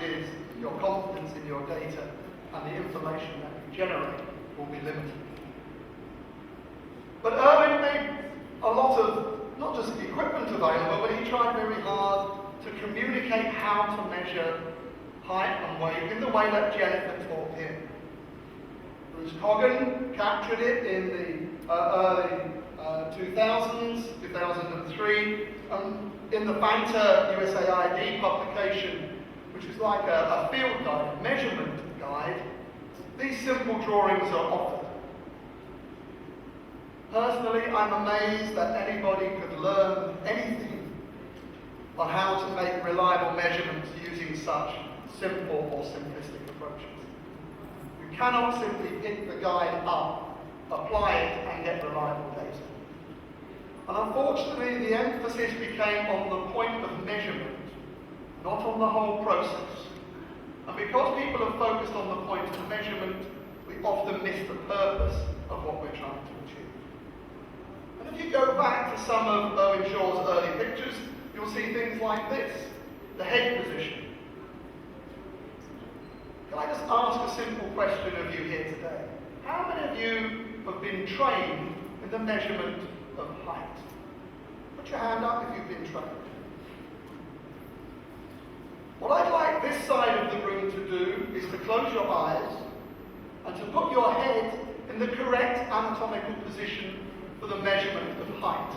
is your confidence in your data and the information that you generate will be limited. But Irwin made a lot of, not just equipment available, but he tried very hard to communicate how to measure height and weight in the way that Jennifer taught him. Bruce Coggan captured it in the early 2000s, 2003, in the Fanta USAID publication, which is like a field guide, a measurement guide. These simple drawings are offered. Personally, I'm amazed that anybody could learn anything on how to make reliable measurements using such simple or simplistic approaches. You cannot simply pick the guide up, apply it, and get reliable data. And unfortunately, the emphasis became on the point of measurement, not on the whole process. And because people are focused on the point of measurement, we often miss the purpose of what we're trying to achieve. And if you go back to some of Owen Shaw's early pictures, you'll see things like this, the head position. Can I just ask a simple question of you here today? How many of you have been trained in the measurement of height? Put your hand up if you've been trained. What I'd like this side of the room to do is to close your eyes and to put your head in the correct anatomical position for the measurement of height.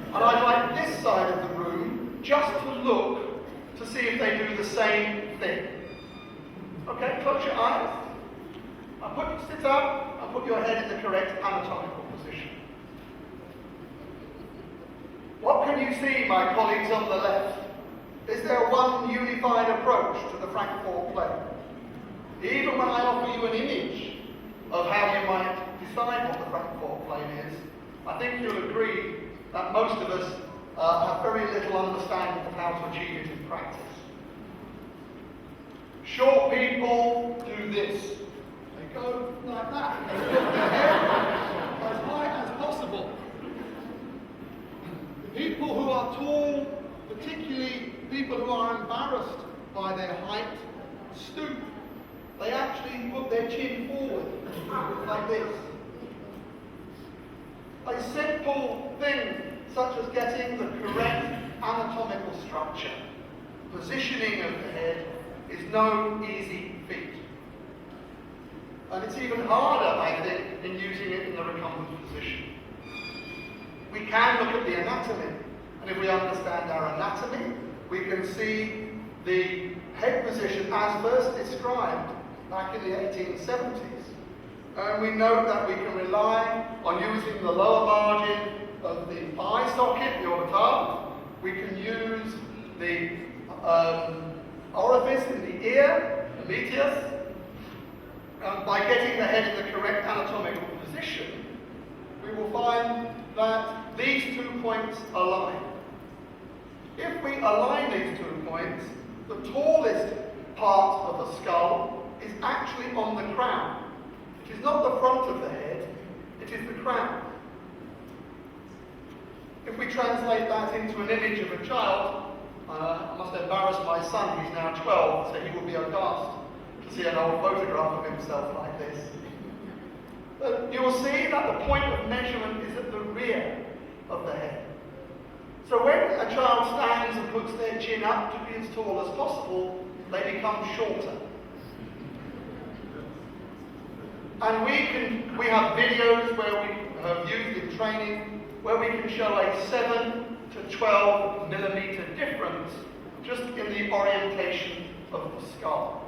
And I'd like this side of the room just to look to see if they do the same thing. Okay, close your eyes. Sit up and put your head in the correct anatomical position. What can you see, my colleagues on the left? Is there one unified approach to the Frankfurt plane? Even when I offer you an image of how you might decide what the Frankfurt plane is, I think you'll agree that most of us have very little understanding of how to achieve it in practice. Short people do this. They go like that. They put their head as high as possible. People who are tall, particularly people who are embarrassed by their height, stoop. They actually put their chin forward, like this. A simple thing, such as getting the correct anatomical structure, positioning of the head, is no easy feat. And it's even harder, I think, in using it in the recumbent position. We can look at the anatomy, and if we understand our anatomy, we can see the head position as first described back in the 1870s. And we know that we can rely on using the lower margin of the eye socket, the orbital. We can use the orifice in the ear, the medius. By getting the head in the correct anatomical position, we will find that these 2 points align. If we align these 2 points, the tallest part of the skull is actually on the crown. It is not the front of the head, it is the crown. If we translate that into an image of a child, I must embarrass my son, he's now 12, so he will be aghast to see an old photograph of himself like this. But you will see that the point of measurement is at the rear of the head. So when a child stands and puts their chin up to be as tall as possible, they become shorter. And we have videos where we have used in training where we can show a 7 to 12 millimeter difference just in the orientation of the skull.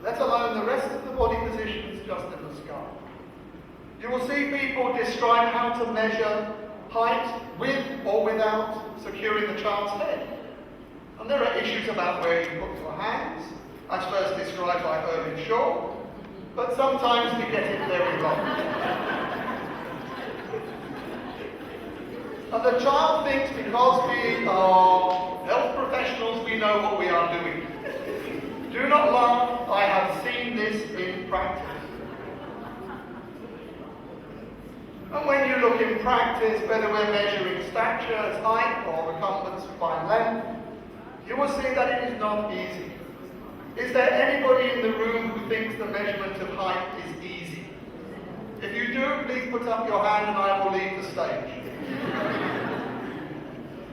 Let alone the rest of the body positions just in the skull. You will see people describe how to measure height with or without securing the child's head. And there are issues about where you put your hands, as first described by Irwin Shaw, but sometimes we get it very wrong. And the child thinks because we are health professionals, we know what we are doing. Do not laugh, I have seen this in practice. And when you look in practice, whether we're measuring stature as height or recumbence by length, you will see that it is not easy. Is there anybody in the room who thinks the measurement of height is easy? If you do, please put up your hand and I will leave the stage.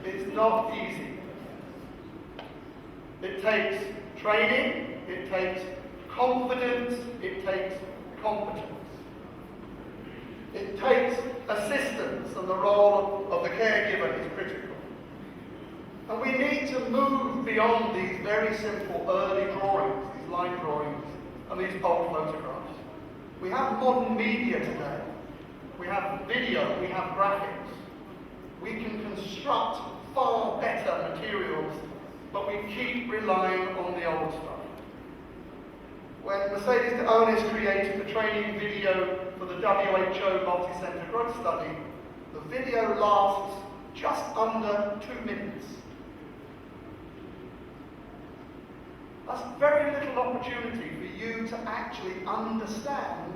It's not easy. It takes training, it takes confidence, it takes competence. It takes assistance, and the role of the caregiver is critical. And we need to move beyond these very simple early drawings, these line drawings, and these old photographs. We have modern media today. We have video, we have graphics. We can construct far better materials, but we keep relying on the old stuff. When Mercedes created the training video for the WHO multi-center growth study, the video lasts just under 2 minutes. That's very little opportunity for you to actually understand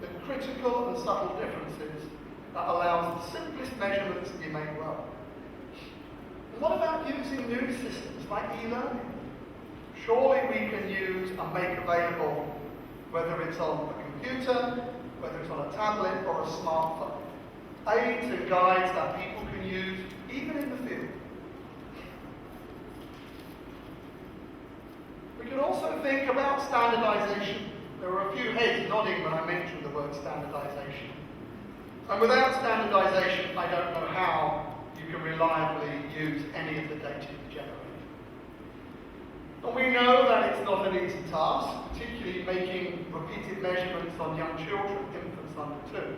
the critical and subtle differences that allows the simplest measurements to be made well. And what about using new systems like e-learning? Surely we can use and make available, whether it's on a computer, whether it's on a tablet or a smartphone, aids and guides that people can use even in the field. We can also think about standardization. There were a few heads nodding when I mentioned the word standardization. And without standardization, I don't know how you can reliably use any of the data you generate. And we know that it's not an easy task, particularly making repeated measurements on young children, infants under 2.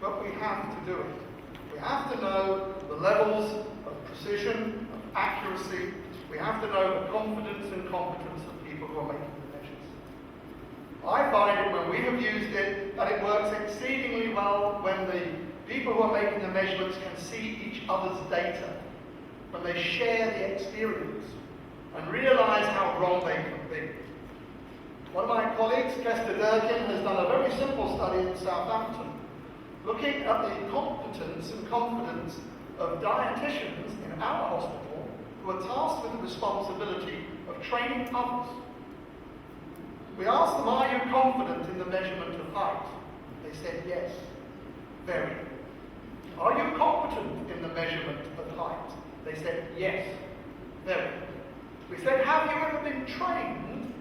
But we have to do it. We have to know the levels of precision, of accuracy. We have to know the confidence and competence of people who are making the measures. I find it when we have used it that it works exceedingly well when the people who are making the measurements can see each other's data, when they share the experience and realise how wrong they can be. One of my colleagues, Kester Durkin, has done a very simple study in Southampton, looking at the competence and confidence of dietitians in our hospital who are tasked with the responsibility of training others. We asked them, are you confident in the measurement of height? They said yes, very. Are you competent in the measurement of height? They said yes, very. We said, have you ever been trained?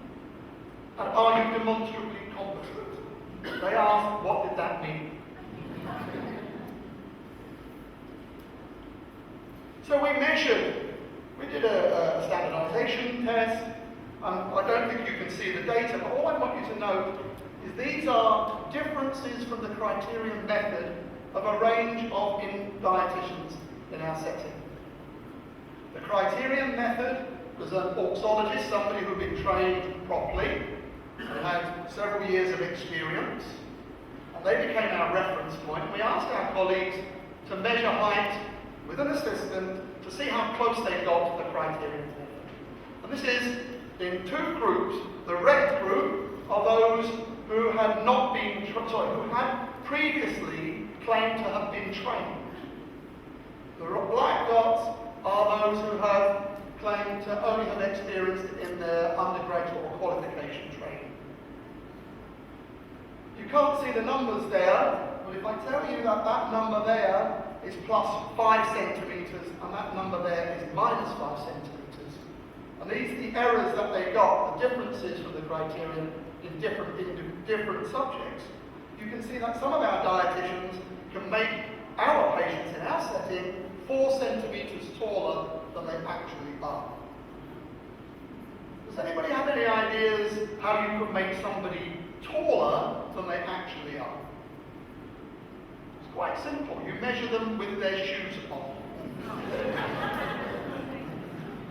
And are you demonstrably competent? They asked, what did that mean? So we measured. We did a standardization test. I don't think you can see the data, but all I want you to note is these are differences from the criterion method of a range of dietitians in our setting. The criterion method was an auxologist, somebody who had been trained properly and had several years of experience, and they became our reference point. We asked our colleagues to measure height with an assistant to see how close they got to the criterion method. And this is in 2 groups. The red group are those who had not been, who had previously claimed to have been trained. The black dots are those who have claimed to only have experienced it in their undergraduate or qualification training. You can't see the numbers there, but if I tell you that that number there is plus 5 centimetres and that number there is minus 5 centimetres, and these are the errors that they got, the differences from the criterion in different subjects, you can see that some of our dietitians can make our patients in our setting 4 centimetres taller than they actually are. Does anybody have any ideas how you could make somebody taller than they actually are? It's quite simple. You measure them with their shoes on.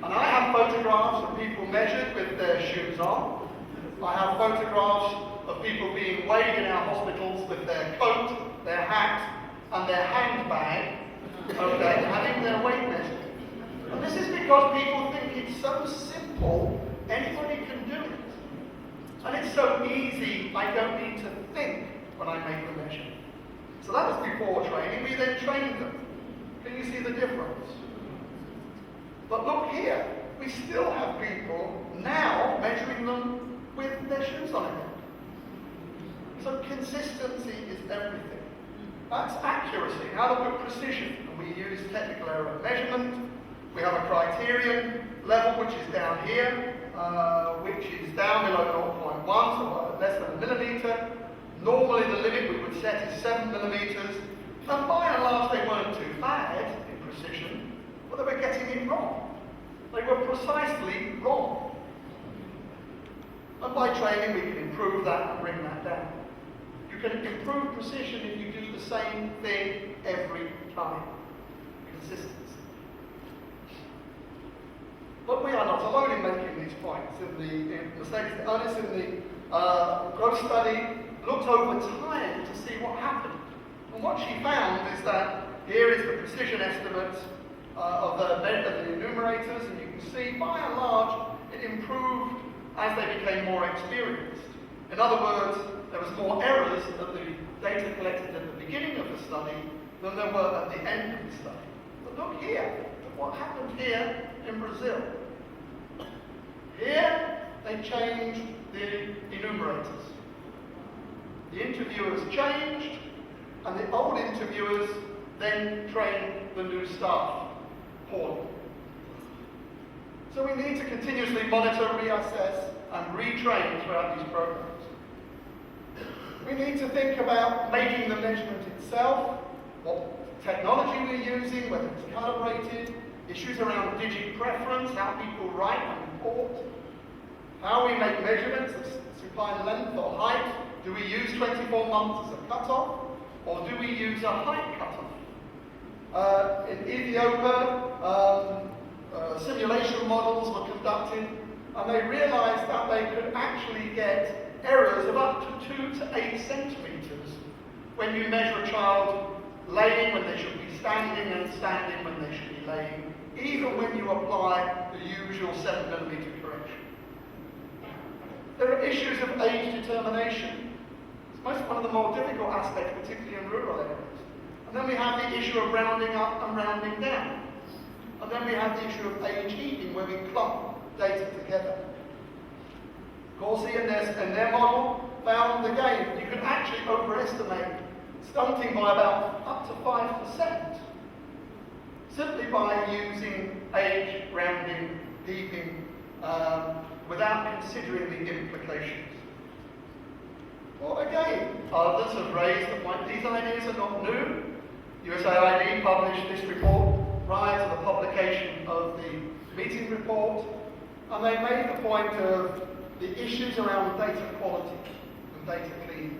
And I have photographs of people measured with their shoes on. I have photographs of people being weighed in our hospitals with their coat, their hat, and their handbag, okay, having their weight measured. And this is because people think it's so simple, anybody can do it. And it's so easy, I don't need to think when I make the measure. So that was before training. We then trained them. Can you see the difference? But look here, we still have people now measuring them lives on it. So consistency is everything. That's accuracy. Now look at precision. And we use technical error of measurement. We have a criterion level which is down here, which is down below 0.1, so less than a millimetre. Normally the limit we would set is 7 millimetres. And by and large they weren't too bad in precision, but they were getting it wrong. They were precisely wrong. And by training we can improve that and bring that down. You can improve precision if you do the same thing every time. Consistency. But we are not alone in making these points. In the studies that Ernest in the growth study looked over time to see what happened. And what she found is that here is the precision estimates of the enumerators, and you can see by and large it improved as they became more experienced. In other words, there was more errors at the data collected at the beginning of the study than there were at the end of the study. But look here, at what happened here in Brazil. Here, they changed the enumerators. The interviewers changed, and the old interviewers then trained the new staff poorly. So we need to continuously monitor, reassess, and retrain throughout these programs. We need to think about making the measurement itself, what technology we're using, whether it's calibrated, issues around digit preference, how people write and report, how we make measurements of supine length or height. Do we use 24 months as a cutoff, or do we use a height cutoff? In Ethiopia, simulation models were conducted, and they realized that they could actually get errors of up to 2 to 8 centimeters when you measure a child laying when they should be standing and standing when they should be laying, even when you apply the usual 7 millimeter correction. There are issues of age determination. It's one of the more difficult aspects, particularly in rural areas. And then we have the issue of rounding up and rounding down. And then we have the issue of age heaping, where we clump data together. Corsi and their model found again you can actually overestimate stunting by about up to 5%, simply by using age, rounding, heaping, without considering the implications. Well, again, others have raised the point these ideas are not new. USAID published this report prior to the publication of the meeting report, and they made the point of the issues around data quality and data cleaning.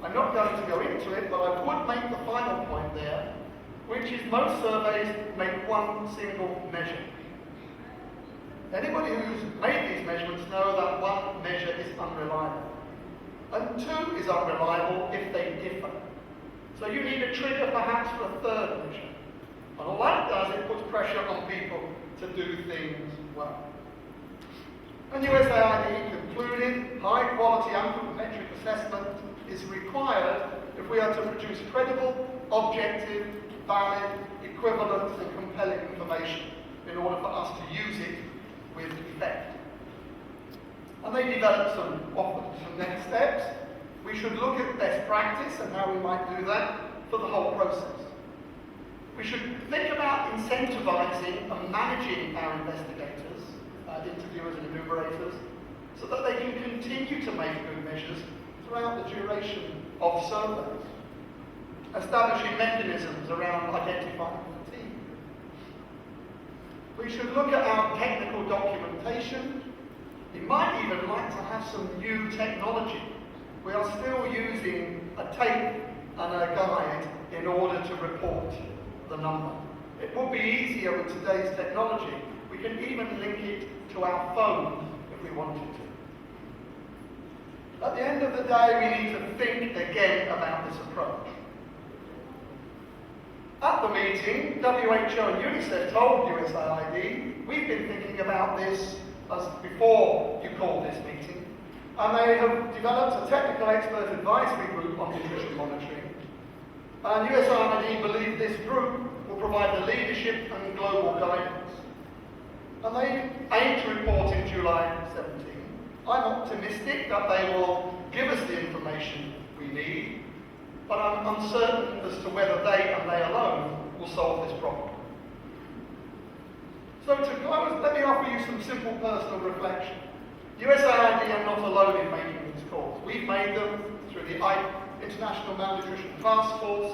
I'm not going to go into it, but I would make the final point there, which is most surveys make one single measure. Anybody who's made these measurements know that one measure is unreliable. And 2 is unreliable if they differ. So you need a trigger perhaps for a third measure. And all that does, it puts pressure on people to do things well. And USAID concluded high quality anthropometric assessment is required if we are to produce credible, objective, valid, equivalent and compelling information in order for us to use it with effect. And they developed offered some next steps. We should look at best practice and how we might do that for the whole process. We should think about incentivizing and managing our investigators, interviewers and enumerators, so that they can continue to make good measures throughout the duration of surveys. Establishing mechanisms around identifying fatigue. We should look at our technical documentation. We might even like to have some new technology. We are still using a tape and a guide in order to report the number. It would be easier with today's technology. We can even link it to our phone if we wanted to. At the end of the day, we need to think again about this approach. At the meeting, WHO and UNICEF told USAID, we've been thinking about this as before you called this meeting, and they have developed a technical expert advisory group on nutrition monitoring. And USAID believe this group will provide the leadership and global guidance. And they aim to report in July 17 I'm optimistic that they will give us the information we need, but I'm uncertain as to whether they and they alone will solve this problem. So to close, let me offer you some simple personal reflection. USAID are not alone in making these calls. We've made them through the International Malnutrition Task Force,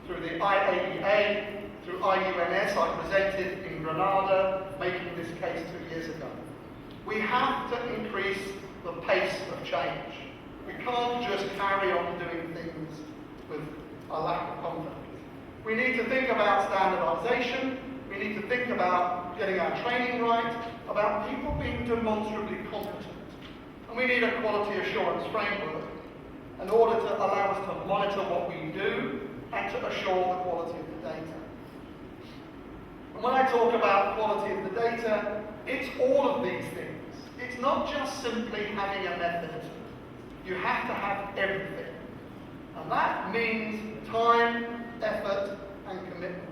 through the IAEA, through IUNS. I presented in Grenada making this case 2 years ago. We have to increase the pace of change. We can't just carry on doing things with a lack of confidence. We need to think about standardization. We need to think about getting our training right, about people being demonstrably competent. And we need a quality assurance framework in order to allow us to monitor what we do and to assure the quality of the data. And when I talk about quality of the data, it's all of these things. It's not just simply having a method. You have to have everything. And that means time, effort, and commitment.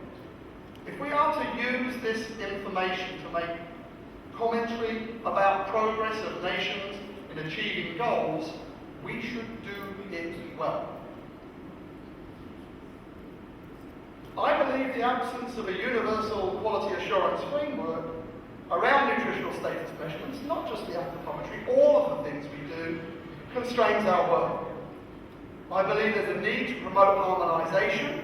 If we are to use this information to make commentary about progress of nations in achieving goals, we should do it well. I believe the absence of a universal quality assurance framework around nutritional status measurements, not just the anthropometry, all of the things we do, constrains our work. I believe there's a need to promote harmonisation,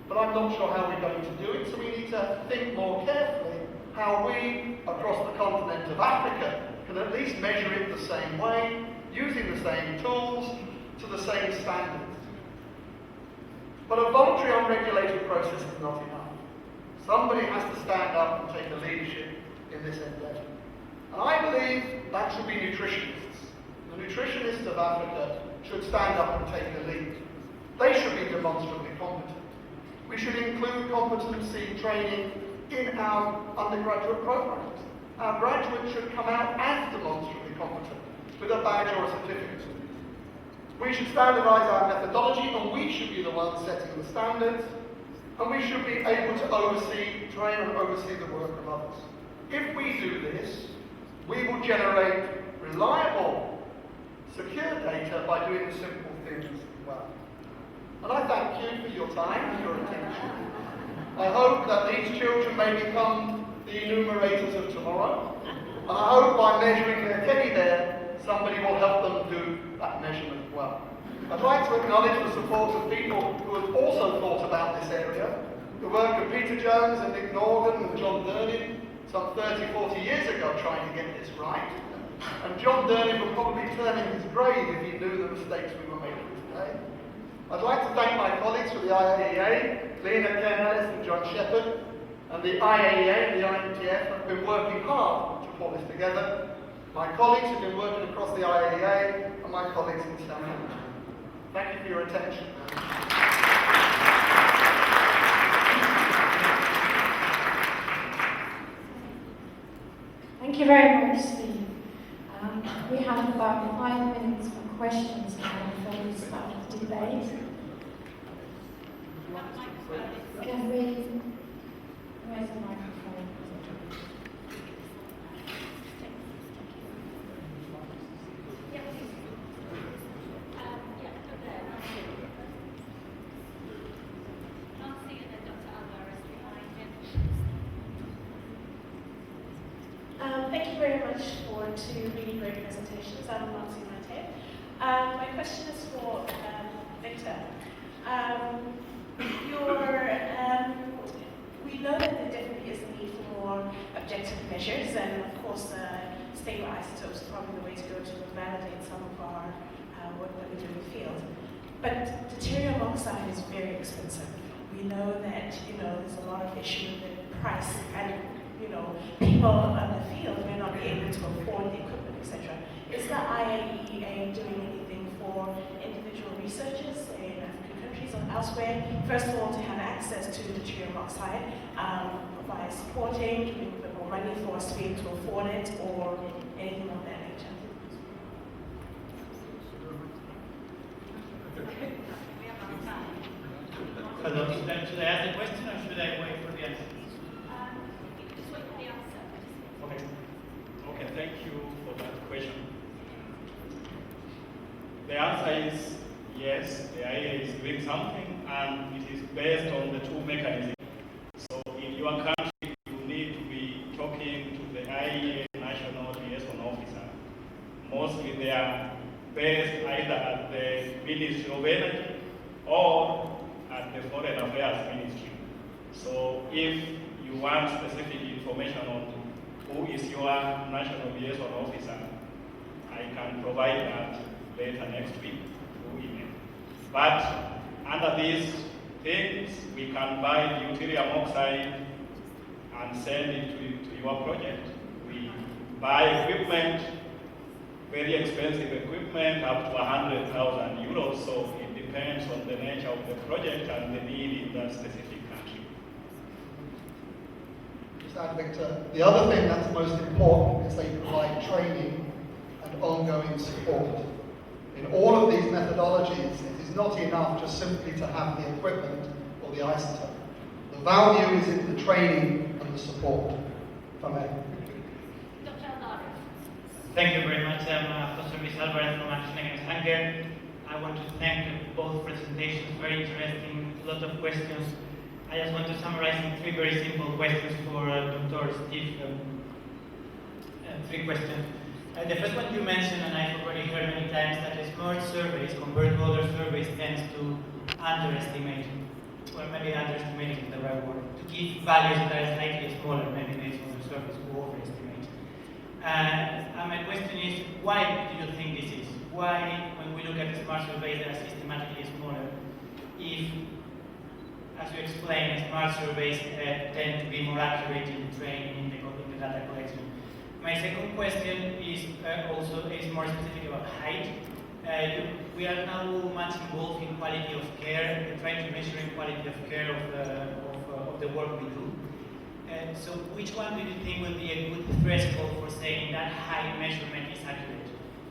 but I'm not sure how we're going to do it, so we need to think more carefully how we, across the continent of Africa, can at least measure it the same way, using the same tools, to the same standards. But a voluntary unregulated process is not enough. Somebody has to stand up and take a leadership in this endeavour. And I believe that should be nutritionists. The nutritionists of Africa should stand up and take a lead. They should be demonstrably competent. We should include competency training in our undergraduate programs. Our graduates should come out as demonstrably competent with a badge or a certificate. We should standardise our methodology, and we should be the ones setting the standards, and we should be able to train and oversee the work of others. If we do this, we will generate reliable, secure data by doing the simple things well. And I thank you for your time and your attention. I hope that these children may become the enumerators of tomorrow, and I hope by measuring their teddy bear, somebody will help them do that measurement well. I'd like to acknowledge the support of people who have also thought about this area. The work of Peter Jones and Nick Norgan and John Durnin some 30, 40 years ago trying to get this right. And John Durnin would probably turn in his grave if he knew the mistakes we were making today. I'd like to thank my colleagues from the IAEA, Lena Kennis and John Shepherd, and the IAEA and the INTF have been working hard to pull this together. My colleagues have been working across the IAEA and my colleagues in Southampton. Thank you for your attention. Thank you very much, Steve. We have about 5 minutes for questions now before we start the debate. Can we... Where's the microphone? Thank you very much for two really great presentations. I'm Nancy Mate. My question is for Victor. We know that there definitely is a need for more objective measures, and of course, stable isotopes are probably the way to go to validate some of our work that we do in the field. But deuterium oxide is very expensive. We know that there's a lot of issue with the price, and people on the field may not be able to afford the equipment, etc. Is the IAEA doing anything for individual researchers in African countries or elsewhere? First of all, to have access to deuterium oxide by supporting, giving a bit more money for us to be able to afford it, or anything of that nature. Hello, should I ask the question or should I wait for the answer? Just wait for the answer. Okay, thank you for that question. The answer is yes, the IEA is doing something, and it is based on the two mechanisms. So in your country, you need to be talking to the IEA national liaison officer. Mostly they are based either at the Ministry of Energy or at the Foreign Affairs Ministry. So if you want specific information on who is your national liaison officer, I can provide that later next week through email. But under these things, we can buy deuterium oxide and send it to your project. We buy equipment, very expensive equipment, up to 100,000 euros, so it depends on the nature of the project and the need in that specific country. Just add, Victor, the other thing that's most important is they provide training and ongoing support. In all of these methodologies, it is not enough just simply to have the equipment or the isotope. The value is in the training and the support. If I may. Thank you very much. I'm Professor Alvarez from Action Against Hunger. I want to thank both presentations, very interesting, a lot of questions. I just want to summarize in three very simple questions for Dr. Steve. Three questions. The first one you mentioned, and I've already heard many times, that smart surveys compared to other surveys tends to underestimate, or maybe underestimating is the right word, to give values that are slightly smaller, maybe based on the surveys who overestimate. And my question is, why do you think this is? Why, when we look at the smart surveys that are systematically smaller, if, as you explained, smart surveys tend to be more accurate in training, in the data collection? My second question is more specific about height. We are now much involved in quality of care, trying to measure quality of care of the work we do. So which one do you think will be a good threshold for saying that height measurement is accurate?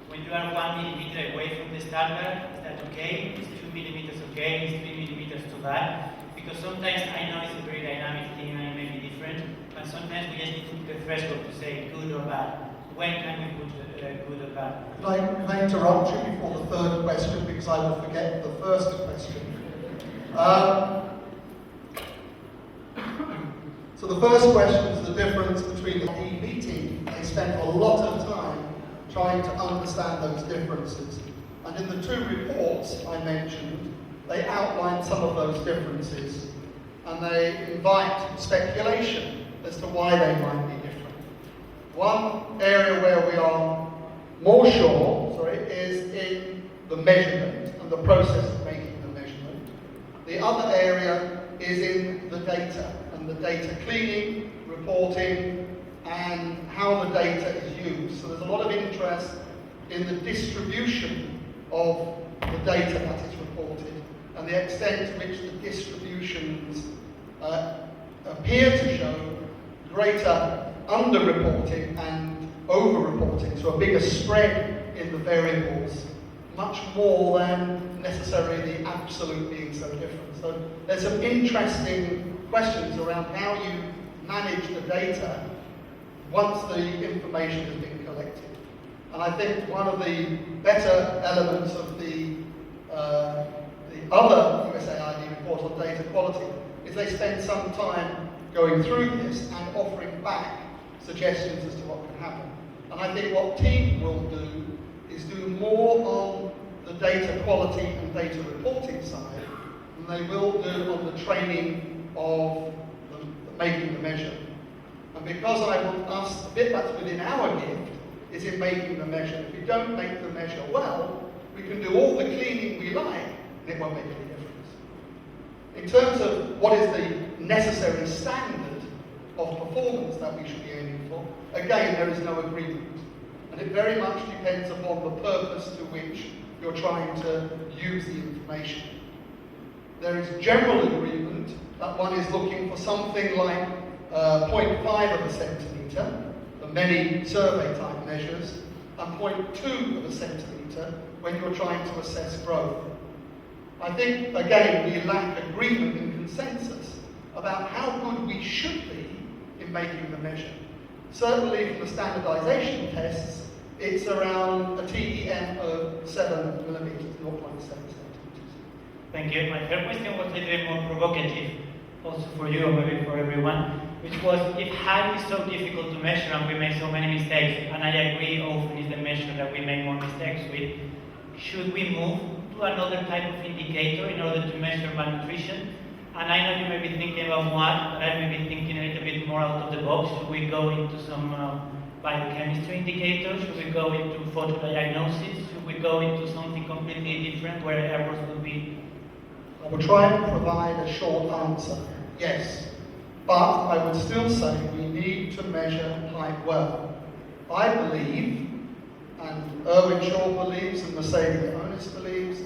When you are 1 millimeter away from the standard, is that okay? Is 2 millimeters okay? Is 3 millimeters too bad? Because sometimes I know it's a very dynamic thing and it may be different, but sometimes we just need to put a threshold to say good or bad. When can we put good or bad? Can I interrupt you before the third question, because I will forget the first question. So the first question is the difference between the EB team. They spent a lot of time trying to understand those differences. And in the two reports I mentioned, they outline some of those differences, and they invite speculation as to why they might be different. One area where we are more sure, is in the measurement and the process of making the measurement. The other area is in the data, and the data cleaning, reporting, and how the data is used. So there's a lot of interest in the distribution of the data that is reported, and the extent to which the distributions appear to show greater under-reporting and over-reporting, so a bigger spread in the variables, much more than necessarily the absolute being so different. So there's some interesting questions around how you manage the data once the information has been collected. And I think one of the better elements of the other USAID report on data quality is they spend some time going through this and offering back suggestions as to what can happen. And I think what team will do is do more on the data quality and data reporting side than they will do on the training of making the measure. And because I want us, a bit that's within our gift, is in making the measure. If we don't make the measure well, we can do all the cleaning we like, and it won't make any difference. In terms of what is the necessary standard of performance that we should be aiming for, again, there is no agreement. And it very much depends upon the purpose to which you're trying to use the information. There is general agreement that one is looking for something like 0.5 of a centimetre, the many survey type measures, and 0.2 of a centimetre when you're trying to assess growth. I think, again, we lack agreement and consensus about how good we should be in making the measure. Certainly from the standardization tests, It's around a TEM of 7 millimeters, 0.7 centimeters. Thank you. My third question was a little bit more provocative, also for you or maybe for everyone, which was if height is so difficult to measure and we make so many mistakes, and I agree often is the measure that we make more mistakes with, should we move to another type of indicator in order to measure malnutrition? And I know you may be thinking about one, but I may be thinking a little bit more out of the box. Should we go into some biochemistry indicators? Should we go into photodiagnosis? Should we go into something completely different where errors will be? I will try and provide a short answer. Yes. But I would still say we need to measure height well. I believe, and Erwin Shaw believes, and Mercedes believes,